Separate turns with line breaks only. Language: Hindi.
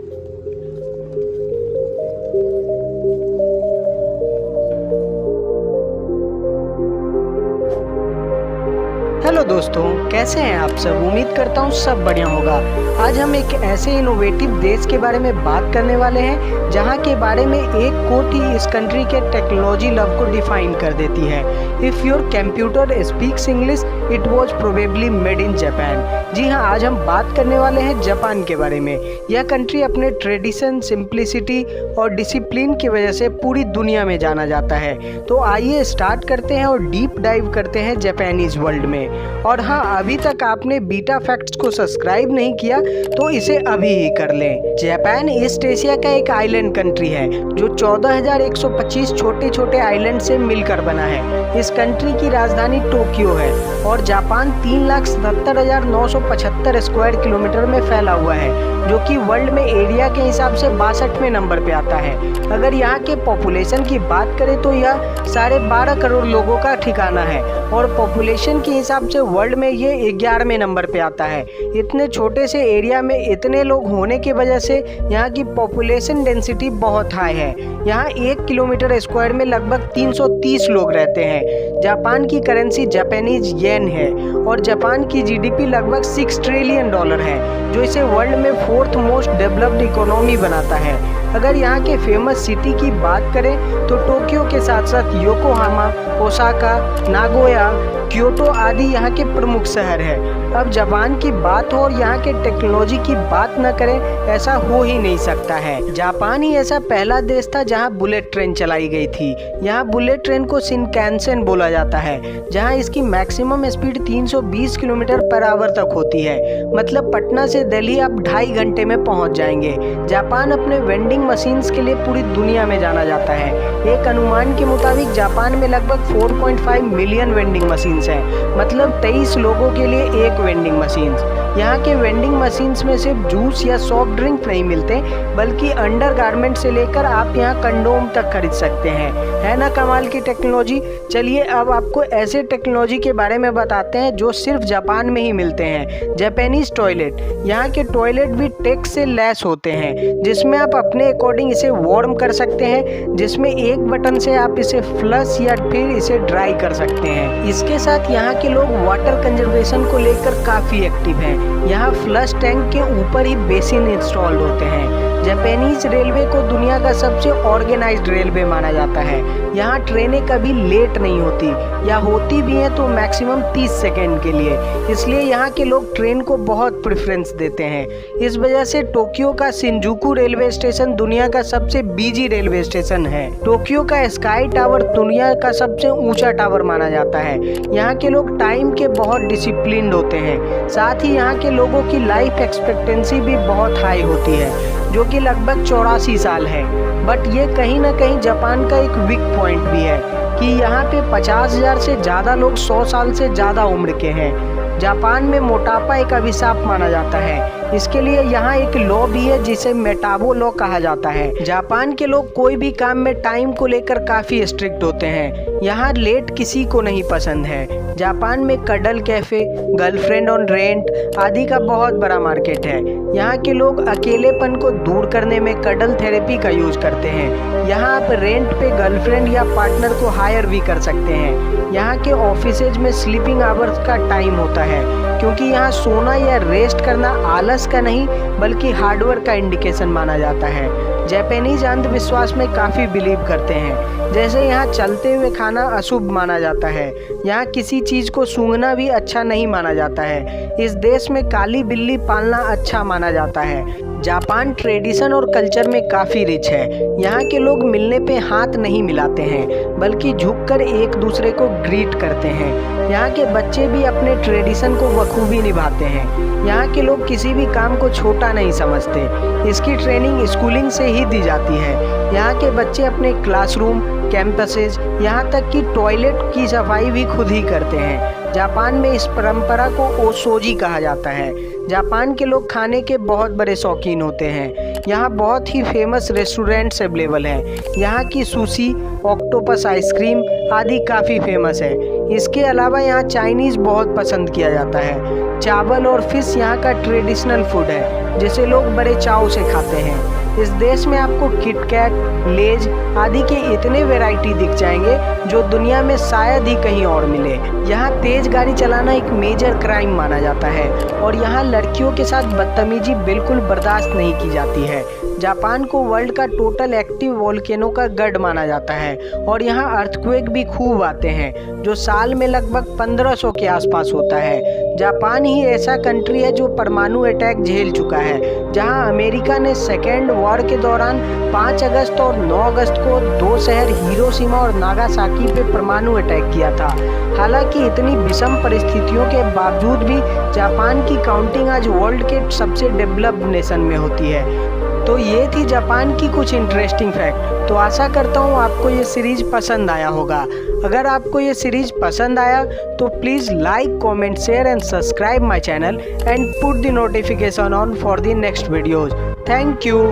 हेलो दोस्तों, कैसे हैं आप सब। उम्मीद करता हूँ सब बढ़िया होगा। आज हम एक ऐसे इनोवेटिव देश के बारे में बात करने वाले हैं जहाँ के बारे में एक कोट ही इस कंट्री के टेक्नोलॉजी लव को डिफाइन कर देती है। If your computer speaks English it was probably made in Japan. जी हाँ, आज हम बात करने वाले हैं जापान के बारे में। यह कंट्री अपने ट्रेडिशन, सिंप्लिसिटी और डिसिप्लिन की वजह से पूरी दुनिया में जाना जाता है। तो आइए स्टार्ट करते हैं और डीप डाइव करते हैं जापानीज वर्ल्ड में। और हाँ, अभी तक आपने बीटा फैक्ट्स को सब्सक्राइब नहीं किया तो इसे अभी ही कर लें। जापान ईस्ट एशिया का एक आइलैंड कंट्री है जो 14,125 छोटे छोटे आइलैंड से मिलकर बना है। इस कंट्री की राजधानी टोक्यो है और जापान 3,77,975 स्क्वायर किलोमीटर में फैला हुआ है, जो कि वर्ल्ड में एरिया के हिसाब से 62वें नंबर पे आता है। अगर यहाँ के पॉपुलेशन की बात करें तो यह 12.5 करोड़ लोगों का ठिकाना है और पॉपुलेशन के हिसाब से वर्ल्ड में ये 11वें नंबर पे आता है। इतने छोटे से एरिया में इतने लोग होने की वजह से यहाँ की पॉपुलेशन डेंसिटी बहुत हाई है। यहाँ 1 किलोमीटर स्क्वायर में लगभग 330 लोग रहते हैं। जापान की करेंसी जापानीज येन है और जापान की जीडीपी लगभग $6 ट्रिलियन है, जो इसे वर्ल्ड में 4th मोस्ट डेवलप्ड इकोनॉमी बनाता है। अगर यहाँ के फेमस सिटी की बात करें तो टोक्यो के साथ साथ योकोहामा, ओसाका, नागोया, क्योटो आदि यहाँ के प्रमुख शहर हैं। अब जापान की बात हो और यहाँ के टेक्नोलॉजी की बात न करें, ऐसा हो ही नहीं सकता है। जापान ही ऐसा पहला देश था जहाँ बुलेट ट्रेन चलाई गई थी। यहाँ बुलेट ट्रेन को शिनकानसेन बोला जाता है, जहाँ इसकी maximum speed 320 kilometre per hour तक होती है। मतलब पटना से दिल्ली आप 2.5 घंटे में पहुँच जाएंगे। जापान अपने वेंडिंग मशीन्स के लिए पूरी दुनिया में जाना जाता है। एक अनुमान के मुताबिक जापान में लगभग 4.5 मिलियन वेंडिंग मशीन्स हैं, मतलब 23 लोगों के लिए एक वेंडिंग मशीन्स। यहाँ के वेंडिंग मशीन्स में सिर्फ जूस या सॉफ्ट ड्रिंक नहीं मिलते, बल्कि अंडरगारमेंट से लेकर आप यहाँ कंडोम तक खरीद सकते हैं। है ना कमाल की टेक्नोलॉजी। चलिए अब आपको ऐसे टेक्नोलॉजी के बारे में बताते हैं जो सिर्फ जापान में ही मिलते हैं। Japanese toilet. यहाँ के टॉयलेट भी टेक से लैस होते हैं, जिसमें आप अपने अकॉर्डिंग इसे वार्म कर सकते हैं, जिसमें एक बटन से आप इसे फ्लश या फिर इसे ड्राई कर सकते हैं। इसके साथ यहाँ के लोग वाटर कंजर्वेशन को लेकर काफ़ी एक्टिव हैं। यहाँ फ्लश टैंक के ऊपर ही बेसिन इंस्टॉल्ड होते हैं। जापानीज रेलवे को दुनिया का सबसे ऑर्गेनाइज्ड रेलवे माना जाता है। यहाँ ट्रेनें कभी लेट नहीं होती, या होती भी हैं तो मैक्सिमम 30 सेकेंड के लिए। इसलिए यहाँ के लोग ट्रेन को बहुत प्रेफरेंस देते हैं। इस वजह से टोक्यो का शिनजुकू रेलवे स्टेशन दुनिया का सबसे बिजी रेलवे स्टेशन है। टोक्यो का स्काई टावर दुनिया का सबसे ऊंचा टावर माना जाता है। यहाँ के लोग टाइम के बहुत डिसिप्लिन्ड होते हैं। साथ ही यहाँ के लोगों की लाइफ एक्सपेक्टेंसी भी बहुत हाई होती है, जो कि लगभग 84 साल है। बट ये कहीं ना कहीं जापान का एक वीक पॉइंट भी है कि यहाँ पे 50,000 से ज़्यादा लोग 100 साल से ज़्यादा उम्र के हैं। जापान में मोटापा एक अभिशाप माना जाता है। इसके लिए यहाँ एक लॉ भी है जिसे मेटाबो लॉ कहा जाता है। जापान के लोग कोई भी काम में टाइम को लेकर काफ़ी स्ट्रिक्ट होते हैं। यहाँ लेट किसी को नहीं पसंद है। जापान में cuddle cafe, girlfriend on rent आदि का बहुत बड़ा मार्केट है। यहाँ के लोग अकेलेपन को दूर करने में कडल थेरेपी का यूज करते हैं। यहाँ आप रेंट पे गर्लफ्रेंड या पार्टनर को हायर भी कर सकते हैं। यहाँ के ऑफिसेज में स्लीपिंग आवर्स का टाइम होता है, क्योंकि यहाँ सोना या रेस्ट करना आलस का नहीं बल्कि हार्डवर्क का इंडिकेशन माना जाता है। जापानीज अंधविश्वास में काफ़ी बिलीव करते हैं, जैसे यहाँ चलते हुए खाना अशुभ माना जाता है। यहाँ किसी चीज़ को सूंघना भी अच्छा नहीं माना जाता है। इस देश में काली बिल्ली पालना अच्छा माना जाता है। जापान ट्रेडिशन और कल्चर में काफ़ी रिच है। यहाँ के लोग मिलने पे हाथ नहीं मिलाते हैं, बल्कि झुककर एक दूसरे को ग्रीट करते हैं। यहाँ के बच्चे भी अपने ट्रेडिशन को बखूबी निभाते हैं। यहाँ के लोग किसी भी काम को छोटा नहीं समझते। इसकी ट्रेनिंग स्कूलिंग से ही दी जाती है। यहाँ के बच्चे अपने क्लासरूम, कैंपसेज, यहाँ तक कि टॉयलेट की सफाई भी खुद ही करते हैं। जापान में इस परंपरा को ओशोजी कहा जाता है। जापान के लोग खाने के बहुत बड़े शौकीन होते हैं। यहाँ बहुत ही फेमस रेस्टोरेंट्स अवेलेबल हैं। यहाँ की सुशी, ऑक्टोपस आइसक्रीम आदि काफ़ी फेमस है। इसके अलावा यहाँ चाइनीज़ बहुत पसंद किया जाता है। चावल और फिश यहाँ का ट्रेडिशनल फूड है, जिसे लोग बड़े चाव से खाते हैं। इस देश में आपको किटकैट, लेज आदि के इतने वैरायटी दिख जाएंगे जो दुनिया में शायद ही कहीं और मिले। यहाँ तेज गाड़ी चलाना एक मेजर क्राइम माना जाता है और यहाँ लड़कियों के साथ बदतमीजी बिल्कुल बर्दाश्त नहीं की जाती है। जापान को वर्ल्ड का टोटल एक्टिव वोल्केनो का गढ़ माना जाता है और यहाँ अर्थक्वेक भी खूब आते हैं, जो साल में लगभग 1500 के आसपास होता है। जापान ही ऐसा कंट्री है जो परमाणु अटैक झेल चुका है, जहां अमेरिका ने सेकेंड वॉर के दौरान 5 अगस्त और 9 अगस्त को 2 शहर हिरोशिमा और नागासाकी पे परमाणु अटैक किया था। हालांकि इतनी विषम परिस्थितियों के बावजूद भी जापान की काउंटिंग आज वर्ल्ड के सबसे डेवलप्ड नेशन में होती है। तो ये थी जापान की कुछ इंटरेस्टिंग फैक्ट। तो आशा करता हूँ आपको ये सीरीज पसंद आया होगा। अगर आपको ये सीरीज पसंद आया तो please like, comment, share and subscribe my channel and put the notification on for the next videos. Thank you.